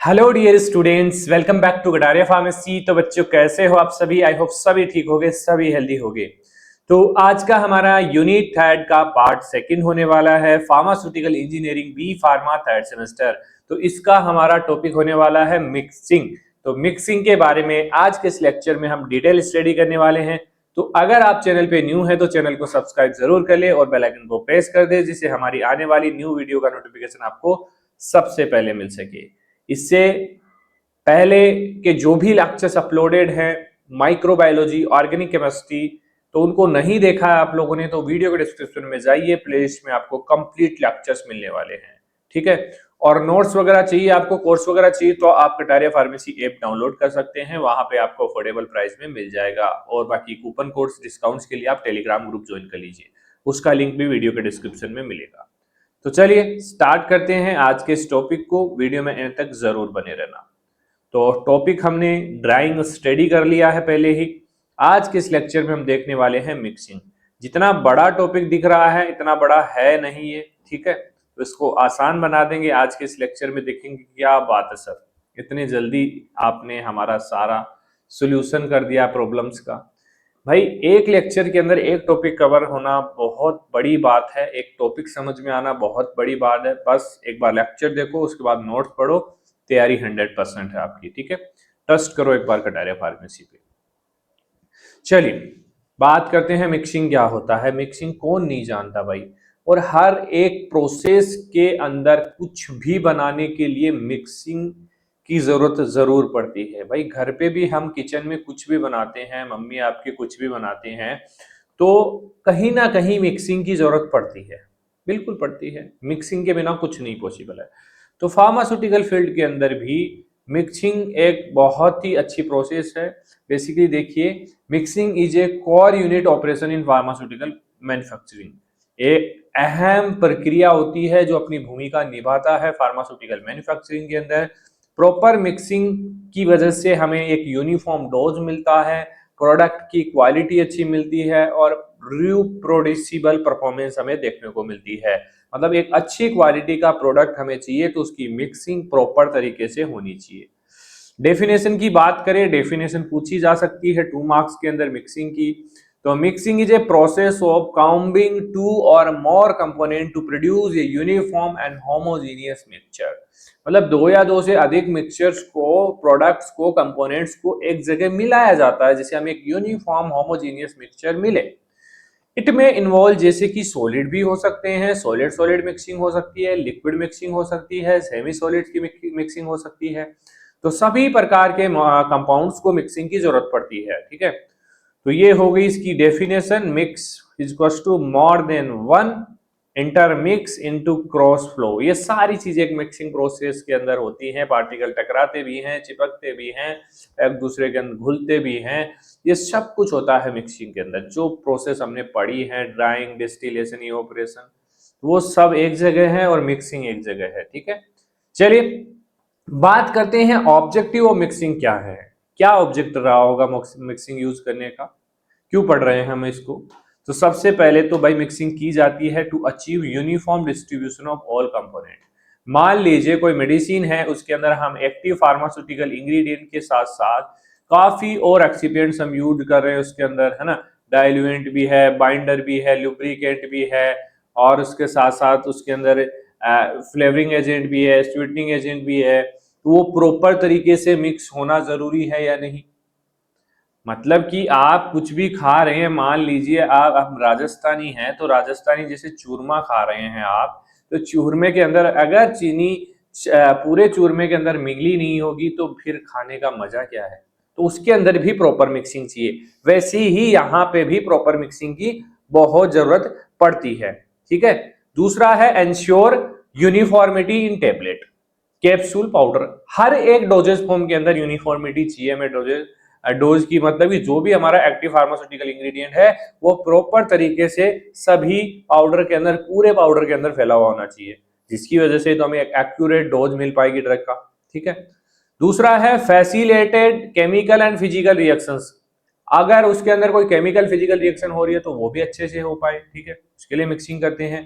Hello dear students, welcome back to Gadariya pharmacy. तो बच्चों कैसे हो आप सभी? आई होप सभी ठीक होगे, सभी हेल्दी होगे। तो आज का हमारा यूनिट थर्ड का पार्ट सेकंड होने वाला है, pharmaceutical engineering B pharma third semester. तो इसका हमारा टॉपिक होने वाला है मिक्सिंग। तो मिक्सिंग के बारे में आज के इस लेक्चर में हम डिटेल स्टडी करने वाले हैं। तो अगर आप चैनल पे न्यू है तो चैनल को सब्सक्राइब जरूर कर ले और बेल आइकन को प्रेस कर दे, जिससे हमारी आने वाली न्यू वीडियो का नोटिफिकेशन आपको सबसे पहले मिल सके। इससे पहले के जो भी लेक्चर्स अपलोडेड हैं माइक्रोबायोलॉजी, ऑर्गेनिक केमिस्ट्री, तो उनको नहीं देखा है आप लोगों ने तो वीडियो के डिस्क्रिप्शन में जाइए, प्लेलिस्ट में आपको कंप्लीट लेक्चर्स मिलने वाले हैं। ठीक है। और नोट्स वगैरह चाहिए आपको, कोर्स वगैरह चाहिए तो आप कटारिया फार्मेसी ऐप डाउनलोड कर सकते हैं, वहां पे आपको अफोर्डेबल प्राइस में मिल जाएगा। और बाकी कूपन कोड्स, डिस्काउंट्स के लिए आप टेलीग्राम ग्रुप ज्वाइन कर लीजिए, उसका लिंक भी वीडियो के डिस्क्रिप्शन में मिलेगा। तो चलिए स्टार्ट करते हैं आज के इस टॉपिक को, वीडियो में एंड तक जरूर बने रहना। तो टॉपिक हमने ड्राइंग स्टडी कर लिया है पहले ही। आज के इस लेक्चर में हम देखने वाले हैं मिक्सिंग। जितना बड़ा टॉपिक दिख रहा है इतना बड़ा है नहीं ये, ठीक है। तो इसको आसान बना देंगे आज के इस लेक्चर में, देखेंगे क्या बात है सर, इतनी जल्दी आपने हमारा सारा सोल्यूशन कर दिया प्रॉब्लम्स का। भाई एक लेक्चर के अंदर एक टॉपिक कवर होना बहुत बड़ी बात है, एक टॉपिक समझ में आना बहुत बड़ी बात है। बस एक बार लेक्चर देखो, उसके बाद नोट्स पढ़ो, तैयारी 100% है आपकी। ठीक है, ट्रस्ट करो एक बार कटारिया फार्मेसी पे। चलिए बात करते हैं मिक्सिंग क्या होता है। मिक्सिंग कौन नहीं जानता भाई, और हर एक प्रोसेस के अंदर कुछ भी बनाने के लिए मिक्सिंग की जरूरत जरूर पड़ती है। भाई घर पे भी हम किचन में कुछ भी बनाते हैं, मम्मी आपके कुछ भी बनाते हैं, तो कहीं ना कहीं मिक्सिंग की जरूरत पड़ती है, बिल्कुल पड़ती है। मिक्सिंग के बिना कुछ नहीं पॉसिबल है। तो फार्मास्यूटिकल फील्ड के अंदर भी मिक्सिंग एक बहुत ही अच्छी प्रोसेस है। बेसिकली देखिए, mixing is A core unit operation in pharmaceutical manufacturing. एक अहम प्रक्रिया होती है जो अपनी भूमिका निभाता है फार्मास्यूटिकल मैन्युफैक्चरिंग के अंदर। प्रॉपर मिक्सिंग की वजह से हमें एक यूनिफॉर्म डोज मिलता है, प्रोडक्ट की क्वालिटी अच्छी मिलती है और रिप्रोड्यूसिबल परफॉर्मेंस हमें देखने को मिलती है। मतलब एक अच्छी क्वालिटी का प्रोडक्ट हमें चाहिए तो उसकी मिक्सिंग प्रॉपर तरीके से होनी चाहिए। डेफिनेशन की बात करें, डेफिनेशन पूछी जा सकती है 2 मार्क्स के अंदर मिक्सिंग की। तो mixing is a process of combining 2 or more component to produce a uniform and homogeneous mixture. मतलब 2 या 2 से अधिक मिक्सचर्स को, प्रोडक्ट्स को, कंपोनेंट्स को एक जगह मिलाया जाता है जिससे हमें एक यूनिफॉर्म होमोजेनियस मिक्सचर मिले। इट में इन्वॉल्व जैसे कि सॉलिड भी हो सकते हैं, सॉलिड सॉलिड मिक्सिंग हो सकती है, लिक्विड मिक्सिंग हो सकती है, सेमी सॉलिड की मिक्सिंग हो सकती है। तो सभी प्रकार के कंपाउंड्स को मिक्सिंग की जरूरत पड़ती है। ठीक है, तो ये हो गई इसकी definition. Mix is equals to more than one intermix into cross flow. ये सारी चीजें एक मिक्सिंग प्रोसेस के अंदर होती हैं। पार्टिकल टकराते भी हैं, चिपकते भी हैं, एक दूसरे के अंदर घुलते भी हैं। ये सब कुछ होता है मिक्सिंग के अंदर। जो प्रोसेस हमने पढ़ी है, ड्राइंग, डिस्टिलेशन, इवेपोरेशन, वो सब एक जगह है और मिक्सिंग एक जगह है। ठीक है, चलिए बात करते हैं ऑब्जेक्टिव ऑफ मिक्सिंग क्या है। क्या ऑब्जेक्ट रहा होगा मिक्सिंग यूज करने का, क्यों पढ़ रहे हैं हम इसको। तो सबसे पहले तो भाई मिक्सिंग की जाती है to achieve uniform distribution of all component. मान लीजिए कोई मेडिसिन है, उसके अंदर हम एक्टिव फार्मास्यूटिकल इंग्रेडिएंट के साथ साथ काफी और एक्सिपिएंट्स हम यूज कर रहे हैं उसके अंदर, है ना। डाइल्यूएंट भी है, बाइंडर भी है, लुब्रिकेंट भी है, और उसके साथ साथ उसके अंदर फ्लेवरिंग एजेंट भी है, स्वीटनिंग एजेंट भी है। तो वो प्रॉपर तरीके से मिक्स होना जरूरी है या नहीं। मतलब कि आप कुछ भी खा रहे हैं, मान लीजिए आप राजस्थानी हैं, तो राजस्थानी जैसे चूरमा खा रहे हैं आप, तो चूरमे के अंदर अगर चीनी पूरे चूरमे के अंदर मिली नहीं होगी तो फिर खाने का मजा क्या है। तो उसके अंदर भी प्रॉपर मिक्सिंग चाहिए। वैसे ही यहाँ पे भी प्रॉपर मिक्सिंग की बहुत जरूरत पड़ती है। ठीक है, दूसरा है ensure uniformity in tablet, capsule, powder. हर एक डोजेस फॉर्म के अंदर यूनिफॉर्मिटी चाहिए हमें। डोज की मतलब कि जो भी हमारा एक्टिव फार्मास्यूटिकल इंग्रेडिएंट है वो प्रॉपर तरीके से सभी पाउडर के अंदर, पूरे पाउडर के अंदर फैला हुआ होना चाहिए, जिसकी वजह से तो हमें एक एक्यूरेट डोज मिल पाएगी ड्रग का। ठीक है, दूसरा है facilitated chemical and physical reactions. अगर उसके अंदर कोई केमिकल फिजिकल रिएक्शन हो रही है तो वो भी अच्छे से हो पाए। ठीक है, उसके लिए मिक्सिंग करते हैं।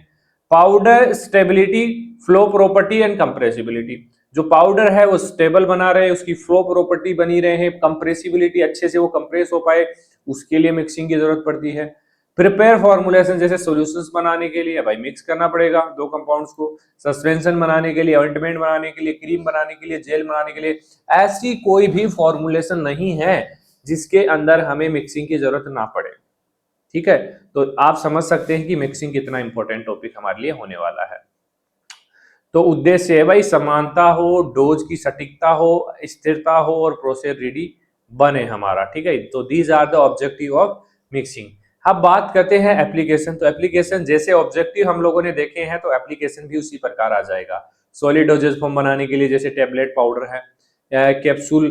Powder stability, flow property and compressibility. जो पाउडर है वो स्टेबल बना रहे, उसकी फ्लो प्रॉपर्टी बनी रहे, कंप्रेसिबिलिटी अच्छे से वो कंप्रेस हो पाए, उसके लिए मिक्सिंग की जरूरत पड़ती है। प्रिपेयर फॉर्मुलेशन जैसे सॉल्यूशंस बनाने के लिए भाई मिक्स करना पड़ेगा दो कंपाउंड्स को, सस्पेंशन बनाने के लिए, ऑइंटमेंट बनाने के लिए, क्रीम बनाने के लिए, जेल बनाने के लिए, ऐसी कोई भी फॉर्मुलेशन नहीं है जिसके अंदर हमें मिक्सिंग की जरूरत ना पड़े। ठीक है, तो आप समझ सकते हैं कि मिक्सिंग कितना इंपॉर्टेंट टॉपिक हमारे लिए होने वाला है। तो उद्देश्य है भाई समानता हो, डोज की सटीकता हो, स्थिरता हो और प्रोसेस रेडी बने हमारा। ठीक है, तो these are the objective of mixing. अब बात करते हैं एप्लीकेशन। तो एप्लीकेशन जैसे ऑब्जेक्टिव हम लोगों ने देखे हैं तो एप्लीकेशन भी उसी प्रकार आ जाएगा। सॉलिड डोजेज फॉर्म बनाने के लिए जैसे टेबलेट पाउडर है, कैप्सूल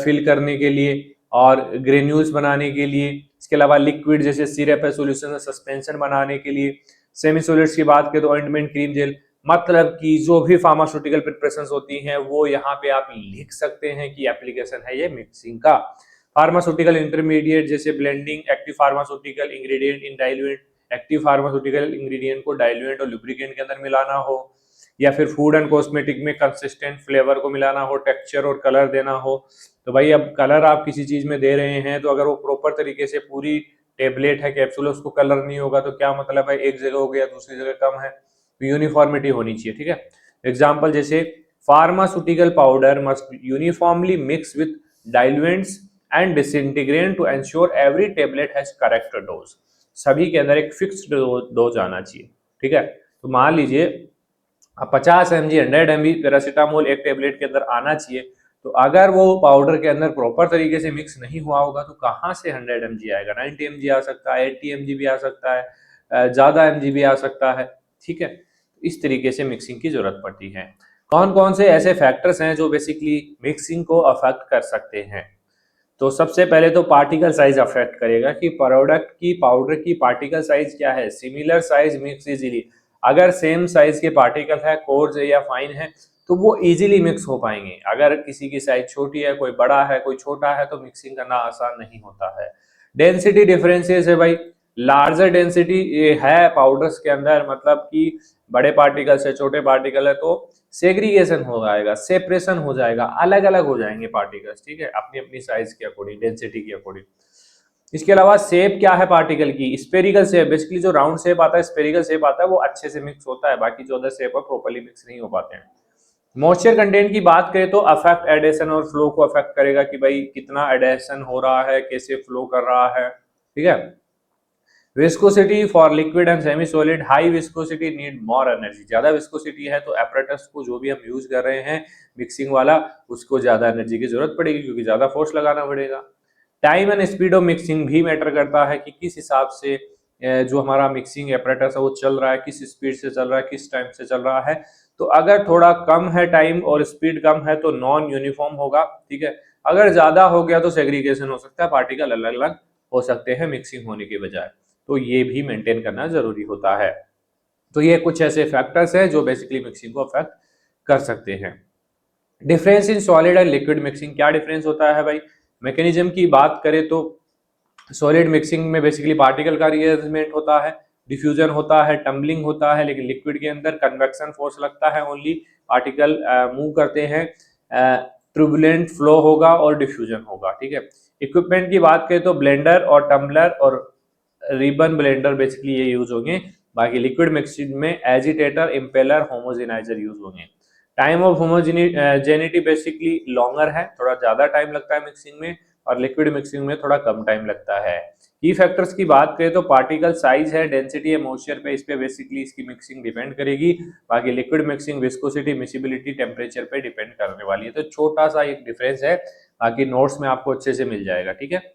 फिल करने के लिए और ग्रेन्यूल्स बनाने के लिए, इसके अलावा लिक्विड जैसे सिरप है, सोल्यूशन है, सस्पेंशन बनाने के लिए, सेमी सॉलिड्स की बात करें तो ऑइंटमेंट, क्रीम, जेल, मतलब कि जो भी फार्मास्यूटिकल प्रिपरेशंस होती हैं वो यहाँ पे आप लिख सकते हैं कि एप्लीकेशन है ये मिक्सिंग का। फार्मास्यूटिकल इंटरमीडिएट जैसे ब्लेंडिंग, एक्टिव फार्मास्यूटिकल इंग्रेडिएंट इन डाइल्यूएंट, एक्टिव फार्मास्यूटिकल इंग्रेडिएंट को डाइल्यूएंट और लुब्रिकेंट के अंदर मिलाना हो, या फिर फूड एंड कॉस्मेटिक में कंसिस्टेंट फ्लेवर को मिलाना हो, टेक्सचर और कलर देना हो। तो भाई अब कलर आप किसी चीज में दे रहे हैं तो अगर वो प्रॉपर तरीके से पूरी टेबलेट है, कैप्सूल है, उसको कलर नहीं होगा तो क्या मतलब है, एक जगह हो गया दूसरी जगह कम है, तो यूनिफॉर्मिटी होनी चाहिए। ठीक है, एग्जाम्पल जैसे pharmaceutical powder must uniformly mix with diluents and disintegrate to ensure every tablet has correct dose. सभी के अंदर एक फिक्स्ड डोज आना चाहिए। ठीक है, तो मान लीजिए 50 mg 100 mg पैरासीटामोल एक टेबलेट के अंदर आना चाहिए, तो अगर वो पाउडर के अंदर प्रॉपर तरीके से मिक्स नहीं हुआ होगा तो कहाँ से 100 mg आएगा, 90 mg आ सकता है, 80 mg भी आ सकता है, ज्यादा mg भी आ सकता है। ठीक है, इस तरीके से मिक्सिंग की जरूरत पड़ती है। कौन कौन से ऐसे फैक्टर्स हैं जो बेसिकली मिक्सिंग को अफेक्ट कर सकते हैं? तो सबसे पहले तो पार्टिकल साइज अफेक्ट करेगा कि प्रोडक्ट की, पाउडर की पार्टिकल साइज क्या है। सिमिलर साइज मिक्स इजीली, अगर सेम साइज के पार्टिकल है, कोर्स है या फाइन है, तो वो इजीली मिक्स हो पाएंगे। अगर किसी की साइज छोटी है, कोई बड़ा है, कोई छोटा है, तो मिक्सिंग करना आसान नहीं होता है। डेंसिटी डिफरेंसेस है भाई, लार्जर डेंसिटी है पाउडर्स के अंदर, मतलब कि बड़े पार्टिकल से छोटे पार्टिकल है तो सेग्रीगेशन हो जाएगा, सेपरेशन हो जाएगा, अलग अलग हो जाएंगे पार्टिकल्स। ठीक है, अपनी अपनी साइज के अकॉर्डिंग, डेंसिटी के अकॉर्डिंग। इसके अलावा शेप क्या है पार्टिकल की, स्पेरिकल शेप, बेसिकली जो राउंड शेप आता है, स्पेरिकल शेप आता है, वो अच्छे से मिक्स होता है, बाकी जो अदर शेप है प्रॉपर्ली मिक्स नहीं हो पाते हैं। मॉइस्चर कंटेंट की बात करें तो अफेक्ट एडेशन और फ्लो को अफेक्ट करेगा कि भाई कितना एडेशन हो रहा है, कैसे फ्लो कर रहा है। ठीक है, viscosity for liquid and semi solid, high viscosity need more energy, ज्यादा विस्कोसिटी है तो एपरेटस को जो भी हम यूज कर रहे हैं मिक्सिंग वाला, उसको ज्यादा एनर्जी की जरूरत पड़ेगी क्योंकि ज्यादा फोर्स लगाना पड़ेगा। Time and speed of mixing भी मैटर करता है कि किस हिसाब से जो हमारा मिक्सिंग एपरेटस है वो चल रहा है, किस स्पीड से चल रहा है, किस टाइम से चल रहा है। तो अगर थोड़ा कम है टाइम और स्पीड कम है तो नॉन यूनिफॉर्म होगा। ठीक है, अगर ज्यादा हो गया तो सेग्रीगेशन हो सकता है, पार्टिकल अलग अलग हो सकते हैं मिक्सिंग होने के बजाय, तो ये भी मेंटेन करना जरूरी होता है। तो ये कुछ ऐसे फैक्टर्स हैं जो बेसिकली मिक्सिंग को अफेक्ट कर सकते हैं। Difference in solid and liquid mixing, क्या डिफरेंस होता है भाई? मैकेनिज्म की बात करें तो सॉलिड मिक्सिंग में बेसिकली पार्टिकल का रीअरेंजमेंट होता है, डिफ्यूजन होता है, टम्बलिंग होता है, लेकिन लिक्विड के अंदर कन्वेक्शन फोर्स लगता है, ओनली पार्टिकल मूव करते हैं, ट्यूबुलेंट फ्लो होगा और डिफ्यूजन होगा। ठीक है, इक्विपमेंट की बात करें तो ब्लेंडर और टम्बलर और रिबन ब्लेंडर बेसिकली ये यूज होंगे, बाकी लिक्विड मिक्सिंग में एजिटेटर, इम्पेलर, होमोजेनाइजर यूज होंगे। Time of homogeneity basically longer है, थोड़ा ज्यादा टाइम लगता है मिक्सिंग में, और लिक्विड मिक्सिंग में थोड़ा कम टाइम लगता है। की फैक्टर्स की बात करें तो पार्टिकल साइज है, डेंसिटी है, मॉइस्चर पे, इस पे बेसिकली इसकी मिक्सिंग डिपेंड करेगी। बाकी liquid mixing viscosity, miscibility, temperature पे डिपेंड करने वाली है। तो छोटा सा एक डिफरेंस है, बाकी नोट्स में आपको अच्छे से मिल जाएगा। ठीक है,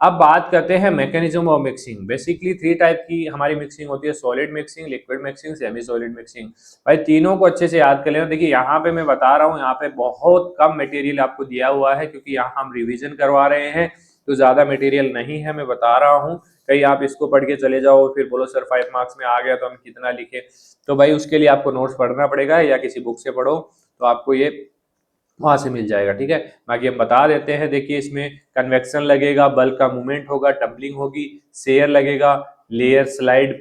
अब बात करते हैं mechanism of mixing. Basically 3 type की हमारी मिक्सिंग होती है, solid mixing, liquid mixing, semi solid mixing. भाई तीनों को अच्छे से याद कर लेना। देखिए यहाँ पे मैं बता रहा हूँ, यहाँ पे बहुत कम मटेरियल आपको दिया हुआ है क्योंकि यहाँ हम रिवीजन करवा रहे हैं, तो ज्यादा मटेरियल नहीं है, मैं बता रहा हूँ। कहीं आप इसको पढ़ के चले जाओ फिर बोलो सर 5 मार्क्स में आ गया तो हम कितना लिखे, तो भाई उसके लिए आपको नोट्स पढ़ना पड़ेगा या किसी बुक से पढ़ो, तो आपको ये वहां से मिल जाएगा। ठीक है, बाकी हम बता देते हैं। देखिए इसमें कन्वेक्शन लगेगा, बल्क का मूवमेंट होगा, टम्बलिंग होगी, शेयर लगेगा, layer slide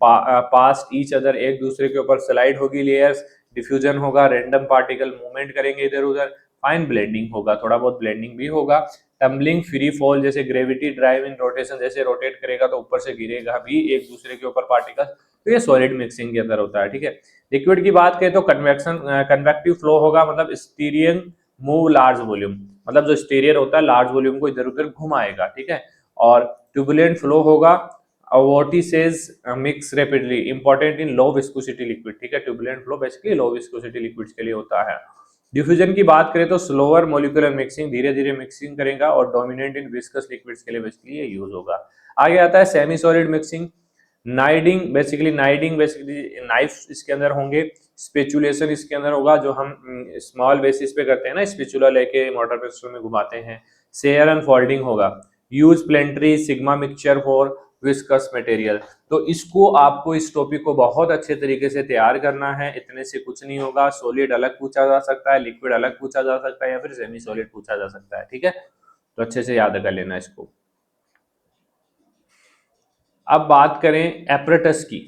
past each other, एक दूसरे के ऊपर स्लाइड होगी लेयर्स, डिफ्यूजन होगा, रैंडम पार्टिकल मूवमेंट करेंगे इधर उधर, फाइन ब्लेंडिंग होगा, थोड़ा बहुत ब्लेंडिंग भी होगा, टम्बलिंग, फ्री फॉल, जैसे ग्रेविटी ड्राइव इन रोटेशन, जैसे रोटेट करेगा तो ऊपर से गिरेगा भी एक दूसरे के ऊपर पार्टिकल, तो ये सॉलिड मिक्सिंग के अंदर होता है। ठीक है, लिक्विड की बात करें तो कन्वेक्टिव फ्लो होगा, मतलब स्टीयरिंग मूव लार्ज वॉल्यूम, मतलब जो स्टीरियर होता है लार्ज वॉल्यूम को इधर उधर घुमाएगा। ठीक है, और ट्यूबुलेंट फ्लो होगा, vortices mix rapidly, important in low viscosity liquid. ठीक है, turbulent flow basically low viscosity liquids के लिए होता है। डिफ्यूजन की बात करें तो स्लोअर मॉलिक्यूलर मिक्सिंग, धीरे धीरे मिक्सिंग करेगा, और डोमिनेंट इन विस्कस लिक्विड्स के लिए बेसिकली ये यूज होगा। आगे आता है semi solid mixing, kneading basically knife इसके अंदर होंगे, स्पेचुलेशन इसके अंदर होगा, जो हम स्मॉल बेसिस पे करते हैं ना, स्पेचुला लेके मोटर पिस्टल में घुमाते हैं। शेयर एंड फोल्डिंग होगा, use planetary sigma mixture for viscous material. तो इसको आपको इस टॉपिक को बहुत अच्छे तरीके से तैयार करना है, इतने से कुछ नहीं होगा। सॉलिड अलग पूछा जा सकता है, लिक्विड अलग पूछा जा सकता है, या फिर सेमी सॉलिड पूछा जा सकता है। ठीक है, तो अच्छे से याद कर लेना इसको। अब बात करें एपरेटस की,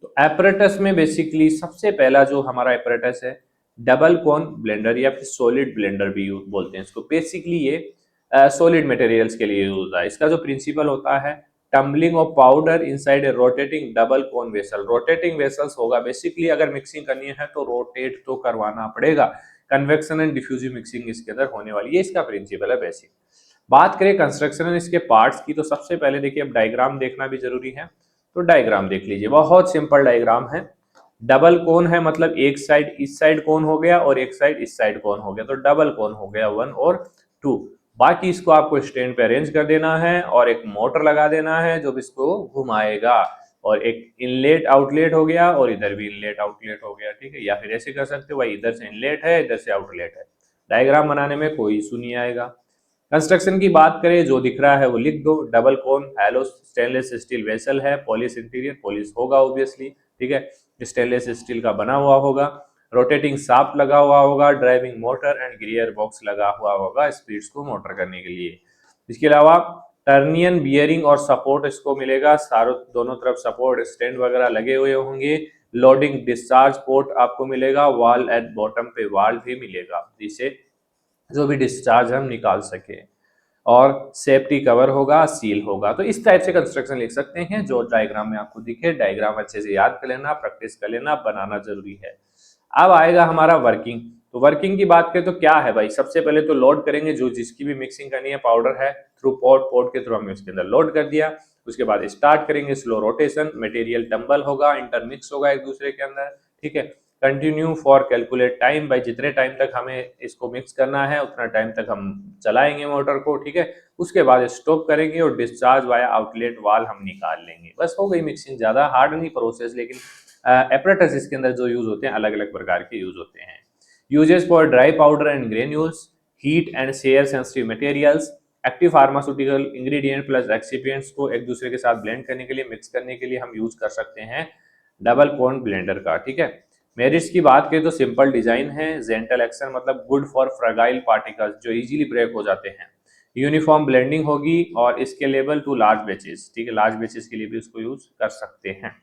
तो एपरेटस में बेसिकली सबसे पहला जो हमारा एपरेटस है डबल कोन ब्लेंडर, या फिर सॉलिड ब्लेंडर भी बोलते हैं इसको। बेसिकली ये सॉलिड मटेरियल्स के लिए यूज होता है। इसका जो प्रिंसिपल होता है, tumbling of powder inside a rotating double cone vessel. Rotating vessels होगा, बेसिकली अगर मिक्सिंग करनी है तो रोटेट तो करवाना पड़ेगा। कन्वेक्शन एंड डिफ्यूजिव मिक्सिंग इसके अंदर होने वाली है, इसका प्रिंसिपल है बेसिक। बात करें कंस्ट्रक्शन एंड इसके पार्ट्स की, तो सबसे पहले देखिए, अब डायग्राम देखना भी जरूरी है, तो डायग्राम देख लीजिए, बहुत सिंपल डायग्राम है। डबल कोन है, मतलब एक साइड इस साइड कोन हो गया और एक साइड इस साइड कोन हो गया, तो डबल कोन हो गया 1 और 2। बाकी इसको आपको स्टैंड पे अरेंज कर देना है, और एक मोटर लगा देना है जो इसको घुमाएगा, और एक इनलेट आउटलेट हो गया, और इधर भी इनलेट आउटलेट हो गया। ठीक है, या फिर ऐसे कर सकते हो भाई, इधर से इनलेट है, इधर से आउटलेट है। डायग्राम बनाने में कोई इशू नहीं आएगा। कंस्ट्रक्शन की बात करें, जो दिख रहा है वो लिख दो। डबल कोन हैलो स्टेनलेस स्टील वेसल है, पॉलिश इंटीरियर, पॉलिश होगा ऑब्वियसली। ठीक है, स्टेनलेस स्टील का बना हुआ होगा, रोटेटिंग शाफ्ट लगा हुआ होगा, driving motor and gear box लगा हुआ होगा स्पीड्स को मोटर करने के लिए। इसके अलावा टर्नियन बियरिंग और सपोर्ट इसको मिलेगा, सारों दोनों तरफ सपोर्ट स्टैंड वगैरह लगे हुए होंगे। लोडिंग डिस्चार्ज पोर्ट आपको मिलेगा, वाल एट बॉटम पे वाल भी मिलेगा, जिसे जो भी डिस्चार्ज हम निकाल सके, और सेफ्टी कवर होगा, सील होगा। तो इस टाइप से कंस्ट्रक्शन लिख सकते हैं, जो डायग्राम में आपको दिखे। डायग्राम अच्छे से याद कर लेना, प्रैक्टिस कर लेना, बनाना जरूरी है। अब आएगा हमारा वर्किंग। तो वर्किंग की बात करें तो क्या है भाई, सबसे पहले तो लोड करेंगे, जो जिसकी भी मिक्सिंग करनी है पाउडर है, थ्रू पोर्ट के थ्रू हमने उसके अंदर लोड कर दिया। उसके बाद स्टार्ट करेंगे स्लो रोटेशन, मटेरियल टम्बल होगा, इंटरमिक्स होगा एक दूसरे के अंदर। ठीक है, कंटिन्यू फॉर कैलकुलेट टाइम, भाई जितने टाइम तक हमें इसको मिक्स करना है उतना टाइम तक हम चलाएंगे मोटर को। ठीक है, उसके बाद स्टॉप करेंगे और डिस्चार्ज वाया आउटलेट वाल हम निकाल लेंगे, बस हो गई मिक्सिंग। ज्यादा हार्ड नहीं प्रोसेस, लेकिन एपरेटस इसके अंदर जो यूज होते हैं अलग अलग प्रकार के यूज होते हैं। Uses for dry powder and granules, heat and share sensitive materials, active pharmaceutical ingredient plus excipients को एक दूसरे के साथ ब्लेंड करने के लिए, मिक्स करने के लिए हम यूज कर सकते हैं डबल कोन ब्लेंडर का। ठीक है, मेरिट्स की बात करें तो सिंपल डिजाइन है, जेंटल एक्शन मतलब गुड फॉर फ्रगाइल पार्टिकल्स जो इजीली ब्रेक हो जाते हैं, यूनिफॉर्म ब्लेंडिंग होगी, और स्केलेबल टू लार्ज बैचेस। ठीक है, लार्ज बैचेस के लिए भी उसको यूज कर सकते हैं।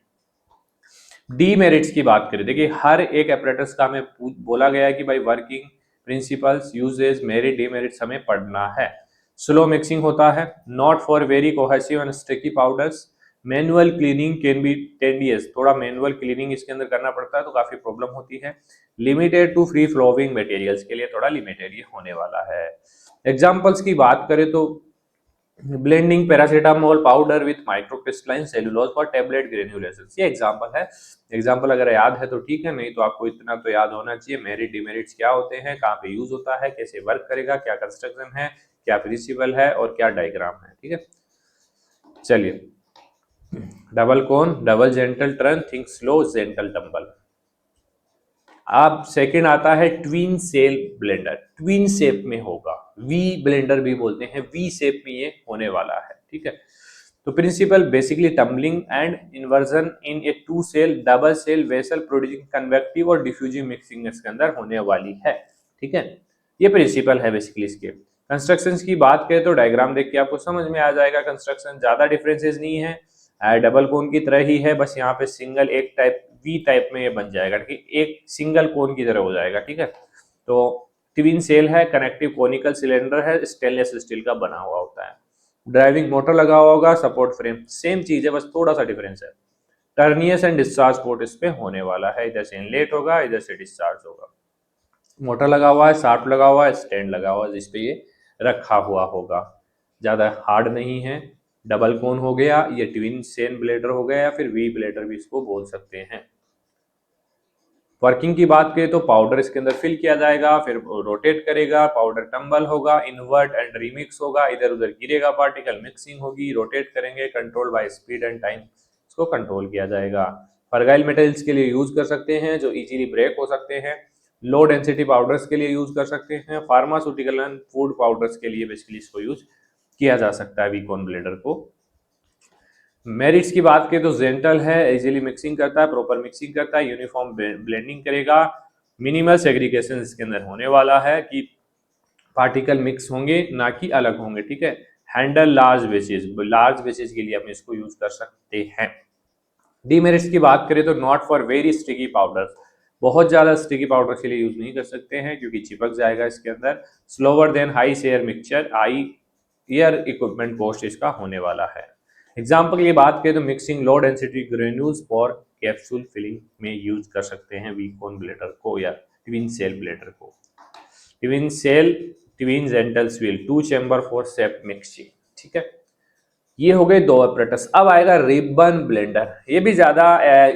डीमेरिट्स की बात करें, देखिए हर एक एपरेटस का हमें बोला गया है कि भाई working principles, uses, merit, demerits हमें पढ़ना है। स्लो मिक्सिंग होता है, not for very cohesive and sticky powders, manual cleaning can be tedious, थोड़ा मैनुअल क्लीनिंग इसके अंदर करना पड़ता है तो काफी प्रॉब्लम होती है। Limited to free flowing materials, के लिए थोड़ा लिमिटेड ये होने वाला है। एग्जांपल्स की बात करें तो blending paracetamol powder with microcrystalline cellulose for tablet granulation, ये एग्जांपल है। एग्जांपल अगर याद है तो ठीक है, नहीं तो आपको इतना तो याद होना चाहिए मेरिट डिमेरिट्स क्या होते हैं, कहाँ पे यूज होता है, कैसे वर्क करेगा, क्या कंस्ट्रक्शन है, क्या प्रिंसिपल है, और क्या डायग्राम है। ठीक है, चलिए, double cone, double gentle turn, think slow, gentle tumble. अब सेकंड आता है twin shell blender, twin shape में होगा, वी ब्लेंडर भी बोलते हैं, वी शेप में ये होने वाला है। ठीक है, तो principle basically tumbling and inversion in a two cell double cell vessel producing convective और डिफ्यूजिव मिक्सिंग इसके अंदर होने वाली है। ठीक है, ये प्रिंसिपल है बेसिकली इसके। कंस्ट्रक्शन की बात करें तो डायग्राम देख के आपको समझ में आ जाएगा, कंस्ट्रक्शन ज्यादा डिफरेंसेस नहीं है। डबल कोन की तरह ही है, बस यहाँ पे सिंगल एक टाइप वी टाइप में ये बन जाएगा, ठीक है, एक सिंगल कोन की तरह हो जाएगा, ठीक है। तो ट्विन सेल है, कनेक्टिव कोनिकल सिलेंडर है, स्टेनलेस स्टील का बना हुआ होता है। ड्राइविंग मोटर लगा हुआ होगा, सपोर्ट फ्रेम सेम चीज है, बस थोड़ा सा डिफरेंस है। टर्नियस एंड डिस्चार्ज पोर्ट इस पे होने वाला है, इधर से इनलेट होगा, इधर से डिस्चार्ज होगा। मोटर लगा हुआ है, शाफ्ट लगा हुआ है, स्टैंड लगा हुआ है जिसपे ये रखा हुआ होगा। ज्यादा हार्ड नहीं है, डबल कोन हो गया, ये ट्विन सेन ब्लेडर हो गया, या फिर वी ब्लेडर भी इसको बोल सकते हैं। वर्किंग की बात करें तो पाउडर इसके अंदर फिल किया जाएगा, फिर रोटेट करेगा, पाउडर टंबल होगा, इन्वर्ट एंड रिमिक्स होगा, इधर उधर गिरेगा पार्टिकल, मिक्सिंग होगी, रोटेट करेंगे, control by speed and time इसको कंट्रोल किया जाएगा। फर्गाइल मेटल्स के लिए यूज कर सकते हैं जो इजीली ब्रेक हो सकते हैं। लो डेंसिटी पाउडर्स के लिए यूज कर सकते हैं। फार्मास्यूटिकल एंड फूड पाउडर्स के लिए बेसिकली इसको यूज किया जा सकता है वीकॉन ब्लेडर को। मेरिट्स की बात करें तो जेंटल है, इजीली मिक्सिंग करता है, प्रॉपर मिक्सिंग करता है, यूनिफॉर्म ब्लेंडिंग करेगा, मिनिमल सेग्रीगेशन इसके अंदर होने वाला है कि पार्टिकल मिक्स होंगे ना कि अलग होंगे, ठीक है। हैंडल लार्ज बेसिस के लिए हम इसको यूज कर सकते हैं। डीमेरिट्स की बात करें तो not for very sticky powder, बहुत ज्यादा स्टिकी पाउडर के लिए यूज नहीं कर सकते हैं क्योंकि चिपक जाएगा इसके अंदर। Slower than high shear mixture, higher equipment cost इसका होने वाला है। एग्जाम्पल की बात करें तो mixing low density granules for capsule filling में यूज कर सकते हैं वीकॉन ब्लेडर को या ट्विन सेल ब्लेडर को। Twin shell twin gentle swirl 2 chamber for shape mixing, ठीक है। ये हो गए दो ऑपरेटर्स। अब आएगा रिबन ब्लेंडर, ये भी ज्यादा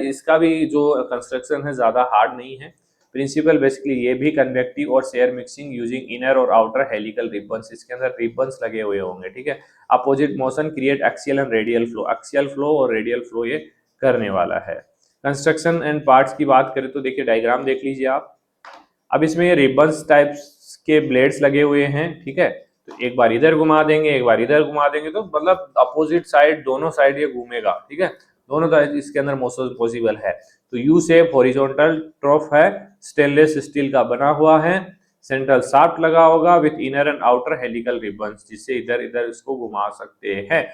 इसका भी जो कंस्ट्रक्शन है ज्यादा हार्ड नहीं है। प्रिंसिपल बेसिकली ये भी कन्वेक्टिव और शेयर मिक्सिंग यूजिंग इनर और आउटर हेलिकल रिबन्स, इसके अंदर रिबन्स लगे हुए होंगे, ठीक है। Opposite motion create axial and radial flow, axial flow और रेडियल फ्लो ये करने वाला है। कंस्ट्रक्शन एंड पार्ट्स की बात करें तो देखिए डायग्राम देख लीजिए आप। अब इसमें रिबन्स टाइप्स के ब्लेड्स लगे हुए हैं, ठीक है। तो एक बार इधर घुमा देंगे, एक बार इधर घुमा देंगे, तो मतलब अपोजिट साइड दोनों साइड ये घूमेगा, ठीक है। दोनों साइड इसके अंदर मोशन पॉसिबल है। तो यू शेप हॉरिजॉन्टल ट्रॉफ है, स्टेनलेस स्टील का बना हुआ है, सेंट्रल शाफ्ट लगा होगा with inner and outer helical ribbons, जिससे इधर इधर इसको घुमा सकते हैं।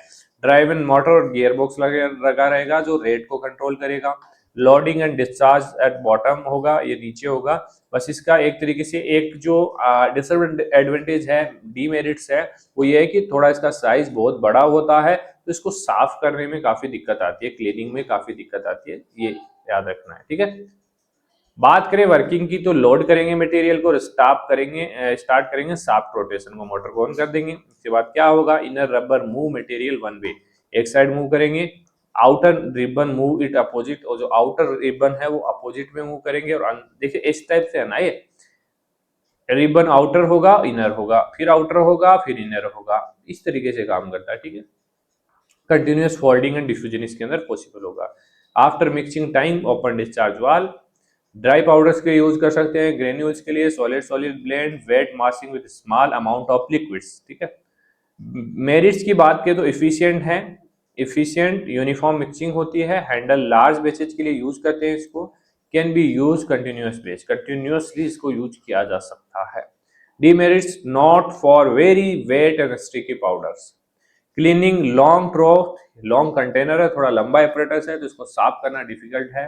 ड्राइव इन मोटर और गियरबॉक्स लगा रहेगा जो रेट को कंट्रोल करेगा। Loading and discharge at bottom होगा, ये नीचे होगा। बस इसका एक तरीके से एक जो डिसएडवांटेज है, डीमेरिट्स है, वो ये है कि थोड़ा इसका साइज बहुत बड़ा होता है, तो इसको साफ करने में काफी दिक्कत आती है, क्लीनिंग में काफी दिक्कत आती है, ये याद रखना है, ठीक है। बात करें वर्किंग की तो लोड करेंगे मटेरियल को, स्टार्ट करेंगे शाफ्ट रोटेशन को, मोटर को ऑन कर देंगे। उसके बाद क्या होगा, inner rubber move material one way, एक साइड मूव करेंगे, outer ribbon move it opposite, और जो आउटर रिबन है वो अपोजिट में मूव करेंगे। और देखिए इस टाइप से है ना, ये रिबन आउटर होगा इनर होगा, फिर आउटर होगा फिर इनर होगा, इस तरीके से काम करता है, ठीक है। कंटिन्यूअस फोल्डिंग एंड डिफ्यूजन इसके अंदर पॉसिबल होगा। After mixing time open discharge valve, dry powders के यूज कर सकते हैं, ग्रेन्यूल्स के लिए solid solid blend, wet massing with small amount of liquids, ठीक है। मेरिट्स की बात करें तो इफिशिएंट है, इफिशिएंट यूनिफॉर्म मिक्सिंग होती है, हैंडल लार्ज बेचेज के लिए यूज करते हैं इसको, can be use continuous batch, continuously इसको यूज किया जा सकता है। Demerits not for very wet and sticky powders, cleaning long trough, long container है, थोड़ा लंबा एपरेटस है तो इसको साफ करना डिफिकल्ट है।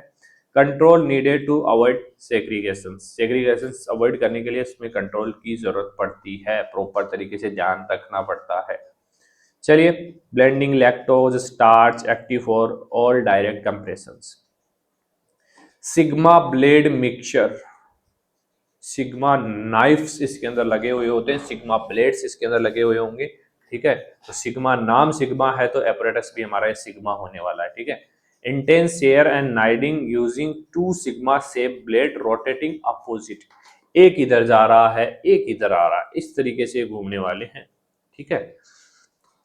Control needed to avoid segregation avoid करने के लिए इसमें कंट्रोल की जरूरत पड़ती है, प्रॉपर तरीके से ध्यान रखना पड़ता है। चलिए, blending lactose starch active for all direct compressions. Sigma blade mixture, sigma knifes इसके अंदर लगे हुए होते हैं, सिग्मा ब्लेड्स इसके अंदर लगे हुए होंगे, ठीक है। तो सिग्मा नाम सिग्मा है तो एपरेटस भी हमारा सिग्मा होने वाला है, ठीक है। Intense shear and kneading using 2 sigma shape blade rotating opposite, एक इधर जा रहा है एक इधर आ रहा है, इस तरीके से घूमने वाले हैं, ठीक है।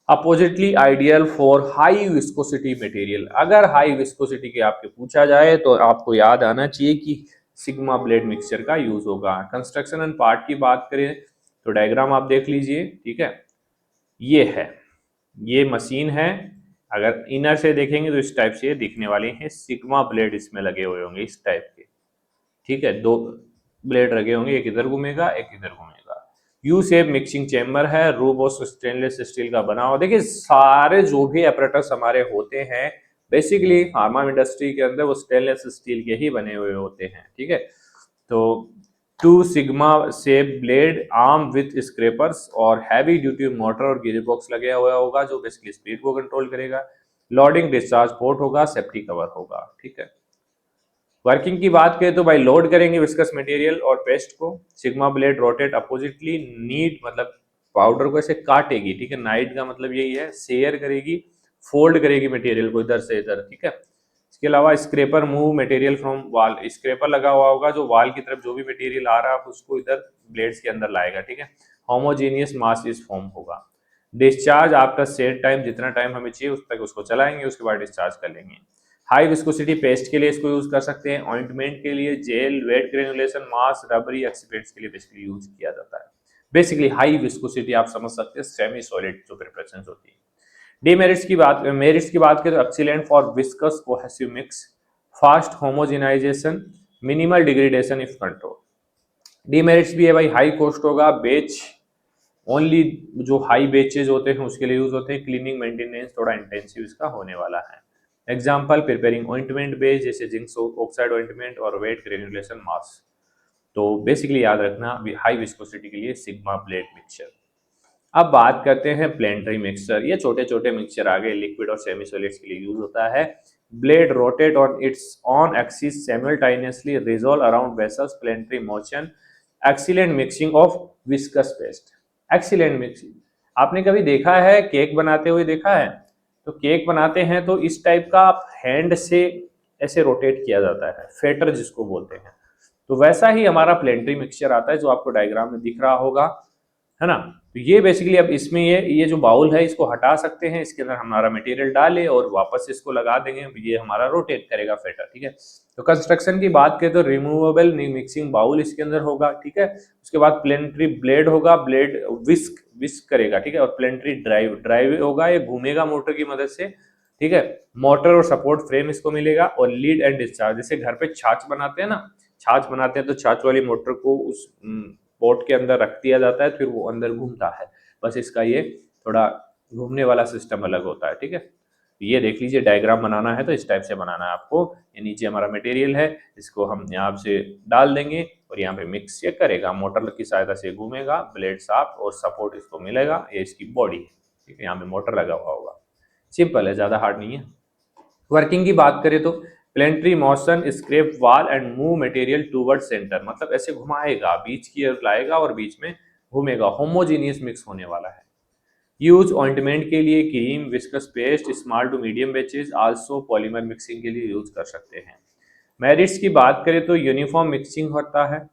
Oppositely ideal for high viscosity material, अगर हाई विस्कोसिटी के आपके पूछा जाए तो आपको याद आना चाहिए कि सिग्मा ब्लेड मिक्सचर का यूज होगा। कंस्ट्रक्शन एंड पार्ट की बात करें तो डायग्राम आप देख लीजिए, ठीक है। ये है, ये मशीन है, अगर इनर से देखेंगे तो इस टाइप से दिखने वाले हैं, सिग्मा ब्लेड इसमें लगे हुए होंगे इस टाइप के, ठीक है। 2 ब्लेड लगे होंगे, एक इधर घूमेगा एक इधर घूमेगा। यू शेप मिक्सिंग चेम्बर है, रूबोस स्टेनलेस स्टील का बना हुआ। देखिए सारे जो भी एपरेटस हमारे होते हैं बेसिकली फार्मा इंडस्ट्री के अंदर वो स्टेनलेस स्टील के ही बने हुए होते हैं, ठीक है। तो 2 sigma shape blade arm with scrapers और हैवी ड्यूटी मोटर और गियर बॉक्स लगे हुआ होगा जो बेसिकली स्पीड को कंट्रोल करेगा। लोडिंग डिस्चार्ज पोर्ट होगा, सेफ्टी कवर होगा, ठीक है। वर्किंग की बात करें तो भाई लोड करेंगे विस्कस मटेरियल और पेस्ट को। Sigma blade rotate oppositely, need मतलब पाउडर को ऐसे काटेगी, ठीक है। नाइट का मतलब यही है, शेयर करेगी, फोल्ड करेगी मटेरियल को इधर से इधर, ठीक है। इसके अलावा स्क्रैपर मूव मटेरियल फ्रॉम वाल, स्क्रैपर लगा हुआ होगा जो वाल की तरफ जो भी मटेरियल आ रहा है उसको इधर ब्लेड्स के अंदर लाएगा, ठीक है। होमोजीनियस मास इज फॉर्म होगा। डिस्चार्ज आफ्टर सेट टाइम, जितना टाइम हमें चाहिए उस तक उसको चलाएंगे, उसके बाद डिस्चार्ज कर लेंगे। हाई विस्कोसिटी पेस्ट के लिए इसको यूज कर सकते हैं, ऑइंटमेंट के लिए, जेल, वेट ग्रेनुलेशन, मास, रबरी एक्सीपेंट्स के लिए बेसिकली यूज किया जाता है। बेसिकली हाई विस्कोसिटी आप समझ सकते हैं, सेमी सॉलिड जो प्रिपरेशन होती है। डीमेरिट्स की बात, मेरिट्स की बात करें तो excellent for viscous cohesive mix, fast homogenization, minimal degradation if control. Demerits भी है भाई, हाई कॉस्ट होगा, बेच ओनली जो हाई बेचेज होते हैं उसके लिए यूज होते हैं, क्लीनिंग मेंटेनेंस थोड़ा इंटेंसिव इसका होने वाला है। एग्जाम्पल प्रिपेयरिंग ऑइंटमेंट बेस जैसे जिंक ऑक्साइड ऑइंटमेंट और वेट ग्रेनुलेशन मास्क। तो बेसिकली याद रखना हाई विस्कोसिटी के लिए सिग्मा ब्लेड मिक्सचर। अब बात करते हैं प्लेंट्री मिक्सचर। ये छोटे छोटे मिक्सचर आ गए, लिक्विड और सेमी सॉलिड्स के लिए यूज होता है। Blade rotate on its on axis simultaneously, रिजॉल्व around vessels, planetary motion, excellent mixing of viscous paste. Excellent mixing आपने कभी देखा है, केक बनाते हुए देखा है? तो केक बनाते हैं तो इस टाइप का आप हैंड से ऐसे रोटेट किया जाता है, फेटर जिसको बोलते हैं। तो वैसा ही हमारा प्लेंट्री मिक्सचर आता है जो आपको डायग्राम में दिख रहा होगा, है ना। तो ये बेसिकली अब इसमें ये जो बाउल है इसको हटा सकते हैं, इसके अंदर हमारा मटेरियल डाले और वापस इसको लगा देंगे, ये हमारा रोटेट करेगा फेटर, ठीक है। तो कंस्ट्रक्शन की बात करें तो रिमूवेबल मिक्सिंग बाउल इसके अंदर होगा, ठीक है। उसके बाद प्लेंट्री ब्लेड होगा, ब्लेड विस्क करेगा, ठीक है। और प्लेंट्री ड्राइव होगा, ये घूमेगा मोटर की मदद से, ठीक है। मोटर और सपोर्ट फ्रेम इसको मिलेगा। और लीड एंड डिस्चार्ज, जैसे घर पे छाछ बनाते हैं ना, छाछ बनाते हैं तो छाछ वाली मोटर को उस पोर्ट के अंदर रख दिया जाता है, फिर वो अंदर घूमता है। बस इसका ये थोड़ा घूमने वाला सिस्टम अलग होता है, ठीक है। ये देख लीजिए, डायग्राम बनाना है तो इस टाइप से बनाना है आपको। ये नीचे हमारा मटेरियल है, इसको हम यहाँ से डाल देंगे और यहाँ पे मिक्स ये करेगा, मोटर की सहायता से घूमेगा, ब्लेड साफ और सपोर्ट इसको मिलेगा। ये इसकी बॉडी है, ठीक है। यहाँ पे मोटर लगा हुआ होगा, सिंपल है, ज्यादा हार्ड नहीं है। वर्किंग की बात करें तो planetary motion scrape wall and move material toward center, मतलब ऐसे घुमाएगा, बीच की ओर लाएगा और बीच में घूमेगा, होमोजीनियस मिक्स होने वाला है। यूज ऑइंटमेंट के लिए cream, viscous paste, small to medium batches, also polymer mixing के लिए यूज कर सकते हैं। मेरिट्स की बात करें तो यूनिफॉर्म मिक्सिंग होता है,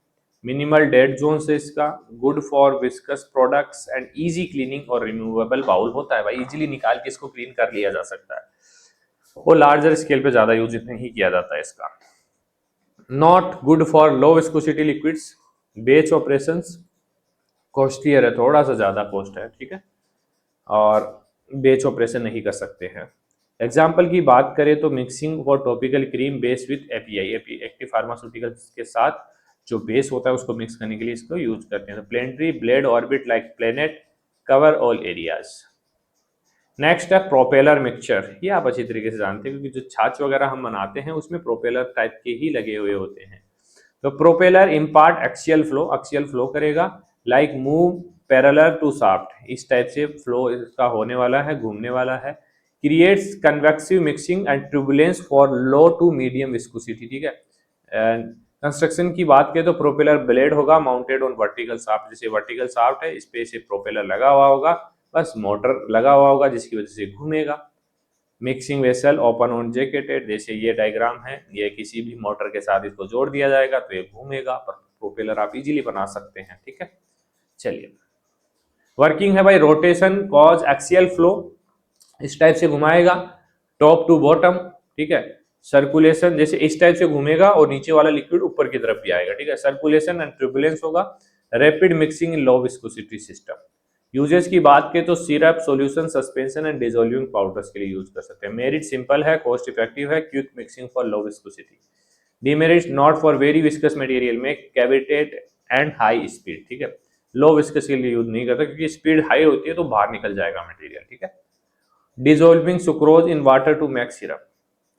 मिनिमल डेड जोन से इसका, good for viscous products and easy cleaning और रिमूवेबल बाउल होता है भाई, इजीली निकाल के इसको क्लीन कर लिया जा सकता है। और लार्जर स्केल पे ज्यादा यूज नहीं किया जाता है इसका। Not good for low viscosity liquids, बेच ऑपरेशंस, कॉस्टलियर है, थोड़ा सा ज्यादा कॉस्ट है, ठीक है। और बेच ऑपरेशन नहीं कर सकते हैं। एग्जाम्पल की बात करें तो mixing for topical cream base with API, active pharmaceuticals के साथ जो बेस होता है उसको मिक्स करने के लिए इसको यूज करते हैं। तो planetary blade orbit like planet cover all areas. Next है प्रोपेलर मिक्सचर। ये आप अच्छी तरीके से जानते हैं क्योंकि जो छाछ वगैरह हम बनाते हैं उसमें प्रोपेलर टाइप के ही लगे हुए होते हैं। तो प्रोपेलर इम्पार्ट एक्सियल फ्लो करेगा, like move parallel to shaft, इस टाइप से फ्लो इसका होने वाला है, घूमने वाला है। Creates convective mixing and turbulence for low to medium viscosity, ठीक है। कंस्ट्रक्शन की बात करें तो प्रोपेलर ब्लेड होगा माउंटेड ऑन वर्टिकल शाफ्ट, जैसे वर्टिकल शाफ्ट है इस पे से प्रोपेलर लगा हुआ होगा, बस मोटर लगा हुआ होगा जिसकी वजह से घूमेगा। Mixing vessel open on jacketed, जैसे ये डायग्राम है, ये किसी भी मोटर के साथ इसको जोड़ दिया जाएगा तो ये घूमेगा, पर प्रोपेलर आप इजीली बना सकते हैं, ठीक है। चलिए, वर्किंग है भाई, रोटेशन कॉज एक्सियल फ्लो, इस टाइप से घुमाएगा टॉप टू बॉटम, ठीक है। सर्कुलेशन, जैसे इस टाइप से घूमेगा और नीचे वाला लिक्विड ऊपर की तरफ भी आएगा, ठीक है। सर्कुलेशन एंड ट्यूबुलेंस होगा। रैपिड मिक्सिंग इन लो विस्कोसिटी सिस्टम। यूजेस की बात करें तो syrup, solution, suspension and dissolving powders के लिए यूज कर सकते हैं। मेरिट सिंपल है, कॉस्ट इफेक्टिव है, quick mixing for low viscosity. Demerits not for very viscous material में कैविटेट एंड हाई स्पीड, ठीक है। लो विस्कस के लिए यूज नहीं करता क्योंकि स्पीड हाई होती है तो बाहर निकल जाएगा मटेरियल, ठीक है। Dissolving sucrose in water to make syrup,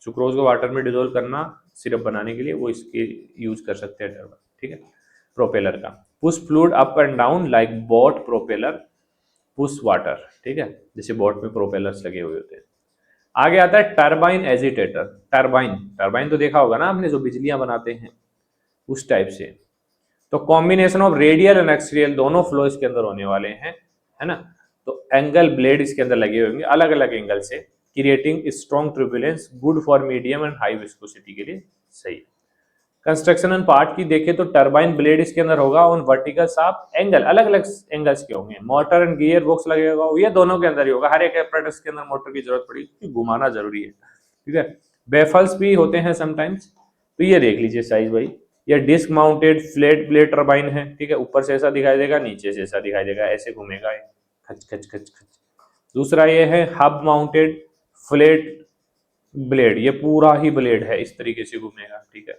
sucrose को वाटर में डिजोल्व करना सिरप बनाने के लिए, वो इसके यूज कर सकते हैं टर्बाइन, ठीक है। प्रोपेलर का push fluid up and down like boat propeller push water, ठीक है, जैसे बोट में प्रोपेलर्स लगे हुए होते हैं। आगे आता है टरबाइन एजिटेटर। टरबाइन टरबाइन तो देखा होगा ना आपने, जो बिजलियां बनाते हैं उस टाइप से। तो combination of radial and axial दोनों फ्लो इसके अंदर होने वाले हैं, है ना। तो एंगल ब्लेड इसके अंदर लगे होंगे अलग अलग एंगल से, creating strong turbulence, good for medium and high viscosity के लिए सही। कंस्ट्रक्शन एंड पार्ट की देखें तो टरबाइन ब्लेड इसके अंदर होगा ऑन वर्टिकल शाफ्ट, एंगल अलग अलग एंगल्स के होंगे। मोटर एंड गियर बॉक्स लगेगा, ये दोनों के अंदर ही होगा। हर एक apparatus के अंदर मोटर की जरूरत पड़ेगी क्योंकि घुमाना जरूरी है, ठीक है। बेफल्स भी होते हैं समटाइम्स। तो ये देख लीजिए साइज भाई, ये disk mounted flat blade turbine है, ठीक है। ऊपर से ऐसा दिखाई देगा, नीचे से ऐसा दिखाई देगा, ऐसे घूमेगा खच खच खच खच। दूसरा ये है हब माउंटेड फ्लैट ब्लेड, ये पूरा ही ब्लेड है, इस तरीके से घूमेगा, ठीक है।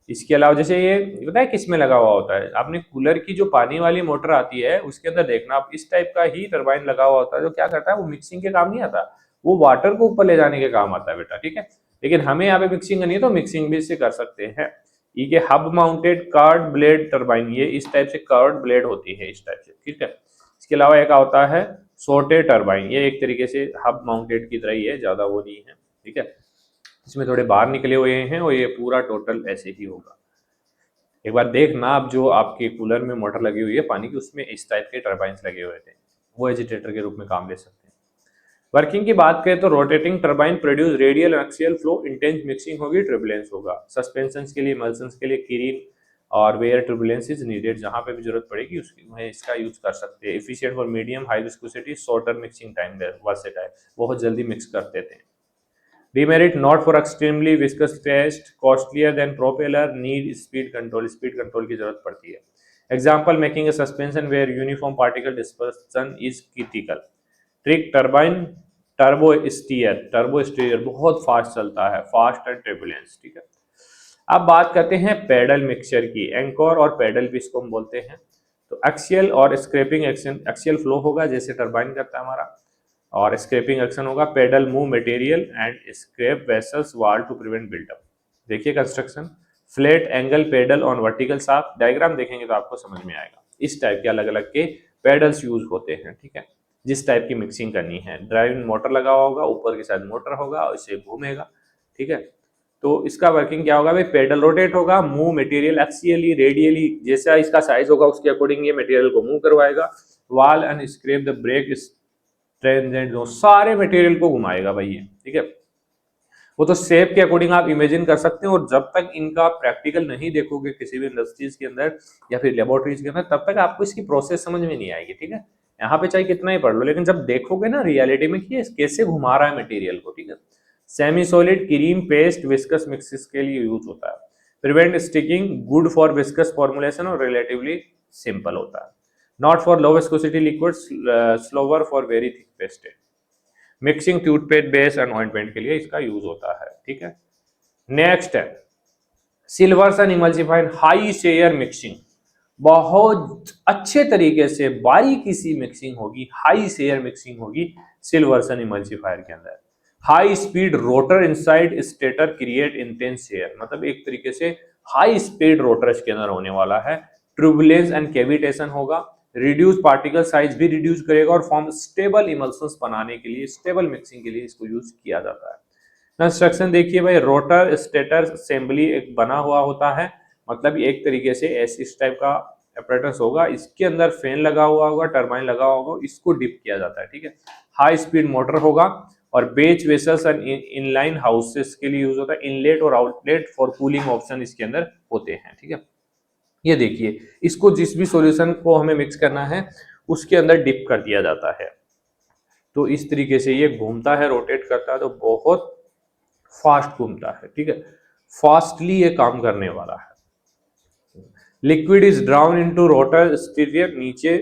इसके अलावा जैसे ये पता है किस में लगा हुआ होता है, आपने कूलर की जो पानी वाली मोटर आती है उसके अंदर देखना आप, इस टाइप का ही टरबाइन लगा हुआ होता है, जो क्या करता है वो मिक्सिंग के काम नहीं आता, वो वाटर को ऊपर ले जाने के काम आता है बेटा, ठीक है। लेकिन हमें यहाँ पे मिक्सिंग करनी है तो मिक्सिंग भी इससे कर सकते हैं। ये hub mounted card blade turbine, ये इस टाइप से कार्ड ब्लेड होती है, इस टाइप से, ठीक है। इसके अलावा एक होता है सोटे टरबाइन, ये एक तरीके से हब माउंटेड की तरह ही है, ज्यादा वो नहीं है, ठीक है। इसमें थोड़े बाहर निकले हुए हैं और ये पूरा टोटल ऐसे ही होगा। एक बार देखना आप, जो आपके कूलर में मोटर लगी हुई है पानी की, उसमें इस टाइप के टरबाइंस लगे हुए थे, वो एजिटेटर के रूप में काम ले सकते हैं। वर्किंग की बात करें तो rotating turbine produce radial axial flow, intense mixing होगी, ट्रिबुलेंस होगा। सस्पेंशन के लिए, इमल्शंस के लिए किरीन और वेयर ट्रिबुलेंस इज नीडेड, जहां पे भी जरूरत पड़ेगी उसकी में इसका यूज कर सकते हैं। Efficient for medium high viscosity, shorter mixing time, versatile, बहुत जल्दी मिक्स कर देते हैं। Demerit not for extremely viscous test, costlier than propeller, need speed control की जरूरत पड़ती है। Example, making a suspension where uniform particle dispersion is critical. Trick turbine, turbo steer बहुत फास्ट चलता है, फास्ट एंड ट्रिबुलेंस, ठीक है। अब बात करते हैं पेडल मिक्सचर की, एंकोर और पेडल भी इसको हम बोलते हैं। तो एक्सियल और स्क्रैपिंग एक्शन, एक्सियल फ्लो होगा जैसे टरबाइन करता है हमारा, और स्क्रैपिंग एक्शन होगा, pedal move material and scrap vessels वाल टू प्रिवेंट बिल्डअप। देखिए construction, flat angle pedal on vertical shaft, diagram देखेंगे तो आपको समझ में आएगा। इस टाइप के अलग अलग के पेडल्स यूज होते हैं, ठीक है। जिस टाइप की मिक्सिंग करनी है, ड्राइविंग मोटर लगा होगा, ऊपर के साइड मोटर होगा और इसे घूमेगा, ठीक है। तो इसका वर्किंग क्या होगा भाई, पेडल रोटेट होगा, मूव मटेरियल एक्सियली रेडियली, जैसा इसका साइज होगा उसके अकॉर्डिंग ये मटेरियल को मूव करवाएगा। Wall and scrape the break transient, सारे मटेरियल को घुमाएगा भाई ये, ठीक है। वो तो शेप के अकॉर्डिंग आप इमेजिन कर सकते हैं, और जब तक इनका प्रैक्टिकल नहीं देखोगे किसी भी इंडस्ट्रीज के अंदर या फिर लेबोरेटरीज के अंदर, तब तक आपको इसकी प्रोसेस समझ में नहीं आएगी, ठीक है। यहाँ पे चाहे कितना ही पढ़ लो, लेकिन जब देखोगे ना रियलिटी में कि ये कैसे घुमा रहा है मटेरियल को, ठीक है। Semi solid, cream, paste, viscous mixes के लिए यूज होता है। Prevent sticking, good for viscous formulation और रिलेटिवली सिंपल होता है। Not for low viscosity liquids, slower for very thick pasted. Mixing toothpaste, base and ointment के लिए इसका यूज होता है, ठीक है। नेक्स्ट है silvers and emulsified high share mixing, बहुत अच्छे तरीके से बारीकी सी मिक्सिंग होगी, हाई शेयर मिक्सिंग होगी सिल्वर्स एंड इमल्सिफायर के अंदर। High speed rotor inside stator create intense share, मतलब एक तरीके से हाई स्पीड रोटर इसके अंदर होने वाला है। ट्यूबुलेंस एंड कैविटेशन होगा, रिड्यूस पार्टिकल साइज भी रिड्यूस करेगा, और फॉर्म स्टेबल इमल्शंस बनाने के लिए, स्टेबल मिक्सिंग के लिए इसको यूज किया जाता है। कंस्ट्रक्शन देखिए भाई, रोटर स्टेटर असेंबली एक बना हुआ होता है, मतलब एक तरीके से इस टाइप का apparatus होगा, इसके अंदर फैन लगा हुआ होगा, टरबाइन लगा होगा, इसको डिप किया जाता है, ठीक है। हाई स्पीड मोटर होगा, और बेच वेसल्स एंड इनलाइन हाउसेस के लिए यूज होता है। इनलेट और आउटलेट फॉर कूलिंग ऑप्शन इसके अंदर होते हैं, ठीक है। ये देखिए, इसको जिस भी सॉल्यूशन को हमें मिक्स करना है उसके अंदर डिप कर दिया जाता है, तो इस तरीके से ये घूमता है, रोटेट करता है, तो बहुत फास्ट घूमता है, ठीक है। फास्टली ये काम करने वाला है। Liquid is drawn into rotor stator, नीचे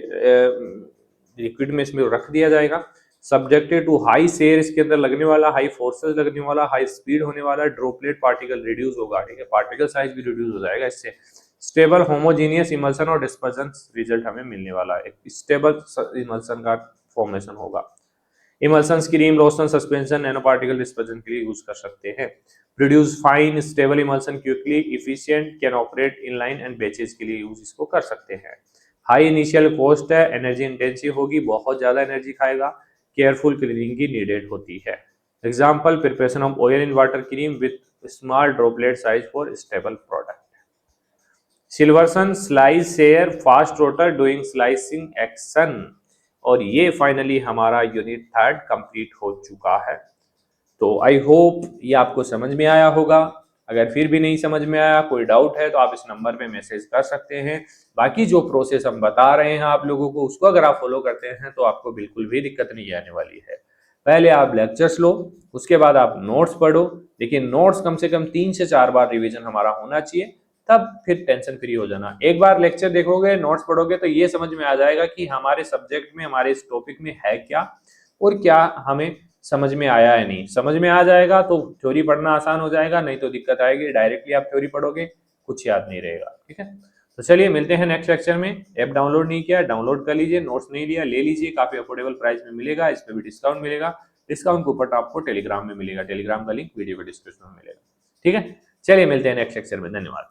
लिक्विड में इसमें रख दिया जाएगा। सब्जेक्टेड टू हाई शेयर, इसके अंदर लगने वाला, हाई फोर्सेस लगने वाला, हाई स्पीड होने वाला, ड्रॉपलेट पार्टिकल रिड्यूस होगा, ठीक है, पार्टिकल साइज भी रिड्यूस हो जाएगा इससे। स्टेबल होमोजीनियस इमल्सन और डिस्पर्सन रिजल्ट हमें मिलने वाला है, एक स्टेबल इमल्सन का फॉर्मेशन होगा। Emulsion cream, lotion, suspension, nano particle dispersion के लिए यूज कर सकते हैं। Produce fine stable emulsion quickly, efficient, can operate in line and batches के लिए यूज इसको कर सकते हैं। हाई इनिशियल कॉस्ट है, एनर्जी इंटेंसिव होगी, बहुत ज्यादा एनर्जी खाएगा, केयरफुल क्लीनिंग की नीडेड होती है। Example preparation of oil in water cream with small droplet size for stable product. Silverson slice shear fast rotor doing slicing action. और ये फाइनली हमारा यूनिट थर्ड कंप्लीट हो चुका है। तो आई होप ये आपको समझ में आया होगा। अगर फिर भी नहीं समझ में आया, कोई डाउट है, तो आप इस नंबर पे मैसेज कर सकते हैं। बाकी जो प्रोसेस हम बता रहे हैं आप लोगों को, उसको अगर आप फॉलो करते हैं तो आपको बिल्कुल भी दिक्कत नहीं आने वाली है। पहले आप लेक्चर्स लो, उसके बाद आप नोट्स पढ़ो। लेकिन नोट्स कम से कम 3 से 4 बार रिवीजन हमारा होना चाहिए, तब फिर टेंशन फ्री हो जाना। एक बार लेक्चर देखोगे, नोट्स पढ़ोगे, तो ये समझ में आ जाएगा कि हमारे सब्जेक्ट में, हमारे इस टॉपिक में है क्या और क्या हमें समझ में आया है। नहीं समझ में आ जाएगा तो थ्योरी पढ़ना आसान हो जाएगा, नहीं तो दिक्कत आएगी। डायरेक्टली आप थ्योरी पढ़ोगे, कुछ याद नहीं रहेगा। ठीक है, तो चलिए मिलते हैं नेक्स्ट लेक्चर में। ऐप डाउनलोड नहीं किया, डाउनलोड कर लीजिए। नोट्स नहीं लिया, ले लीजिए, काफी अफोर्डेबल प्राइस में मिलेगा। इस पे भी डिस्काउंट मिलेगा। डिस्काउंट कूपन आपको टेलीग्राम में मिलेगा, टेलीग्राम का लिंक वीडियो के डिस्क्रिप्शन में मिलेगा। ठीक है, चलिए मिलते हैं नेक्स्ट लेक्चर में। धन्यवाद।